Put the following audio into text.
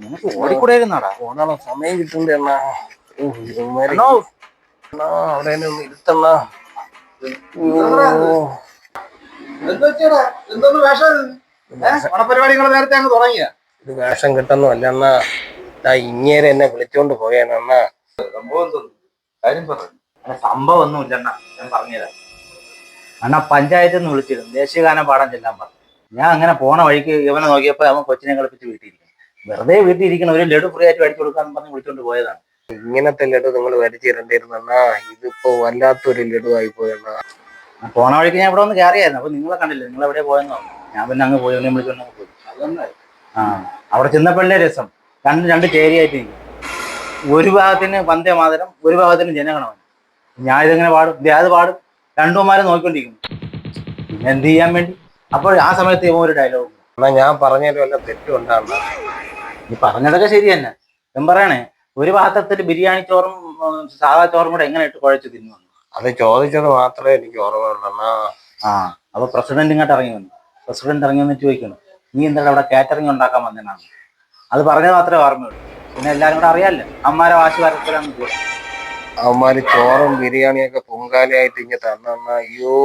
നിനക്ക് ഓടിക്കൂടായിരുന്നാടാ? ഓടാനുള്ള സമയം കിട്ടുന്നുണ്ട് അണ്ണാ. അണ്ണോ അവിടെ ഒന്ന് ഇരുത്തണ്ണ. ഓണപരിപാടികൾ നേരത്തെ അങ്ങ് തുടങ്ങിയ ഇത് വേഷം കിട്ടുന്നു അല്ല അണ്ണാ. ഇങ്ങേരെ എന്നെ വിളിച്ചോണ്ട് പോയാണ് അണ്ണാ. സംഭവം ഒന്നുമില്ല അണ്ണാ, ഞാൻ പറഞ്ഞുതരാം. അണ്ണാ പഞ്ചായത്തിൽ നിന്ന് വിളിച്ചിരുന്നു, ദേശീയഗാനം പാടാൻ ചെല്ലാൻ പറഞ്ഞു. ഞാൻ അങ്ങനെ പോണ വഴിക്ക് ഇവനെ നോക്കിയപ്പോ അവൻ കൊച്ചിനെ കളിപ്പിച്ച് വീട്ടിയിരിക്കുന്നു. വെറുതെ വീട്ടിലിരിക്കണം, ഒരു ലഡു ഫ്രീ ആയിട്ട് മേടിച്ചു കൊടുക്കാന്ന് പറഞ്ഞ് വിളിച്ചോണ്ട് പോയതാണ്. ഇങ്ങനത്തെ ലഡു നിങ്ങൾ വരച്ചു തരണ്ടിരുന്നണ്ണാ. ഇതിപ്പോ വല്ലാത്തൊരു ലഡു ആയി പോയണ്ണാ. പോണ വഴിക്ക് ഞാൻ ഇവിടെ ഒന്ന് കയറിയായിരുന്നു, അപ്പൊ നിങ്ങളെ കണ്ടില്ല, നിങ്ങൾ എവിടെ പോയെന്നോ. ഞാൻ പിന്നെ അങ്ങ് പോയി, വിളിച്ചോണ്ട് പോയി. ആ അവിടെ ചെന്നപ്പോഴേ രസം, രണ്ട് ചേരിയായിട്ടിരിക്കും. ഒരു ഭാഗത്തിന് വന്ദേമാതരം, ഒരു ഭാഗത്തിന് ജനഗണമന. ഞാൻ ഇതെങ്ങനെ പാടും? അത് പാടും. രണ്ടുമാരെ നോക്കിക്കൊണ്ടിരിക്കുന്നു. പിന്നെ എന്ത് ചെയ്യാൻ വേണ്ടി? അപ്പോൾ ആ സമയത്ത് ഇവ ഒരു ഡയലോഗ്, എന്നാ ഞാൻ പറഞ്ഞതിൽ വല്ല തെറ്റുണ്ടാണ്. നീ പറഞ്ഞതൊക്കെ ശരി തന്നെ. ഞാൻ പറയണേ, ഒരു പാത്രത്തിൽ ബിരിയാണി ചോറും സാധാ ചോറും കൂടെ എങ്ങനെ ഇട്ട് കുഴച്ച് തിന്നു? അത് ചോദിച്ചത് മാത്രമേ എനിക്ക് ഓർമ്മയുള്ളൂ. ആ അപ്പൊ പ്രസിഡന്റ് ഇങ്ങോട്ട് ഇറങ്ങി വന്നു. പ്രസിഡന്റ് ഇറങ്ങി വന്നിട്ട് ചോദിക്കണം, നീ എന്താണ് അവിടെ കാറ്ററിംഗ് ഉണ്ടാക്കാൻ വന്നതാണ്? അത് പറഞ്ഞത് മാത്രമേ ഓർമ്മയുള്ളൂ. പിന്നെ എല്ലാരും കൂടെ അറിയാമല്ലോ, അമ്മാരെ വാശി വരത്തിലാന്ന് പോയി. അവന്മാര് ചോറും ബിരിയാണിയൊക്കെ പൊങ്കാലയായിട്ട് ഇങ്ങനെ തന്ന. അയ്യോ.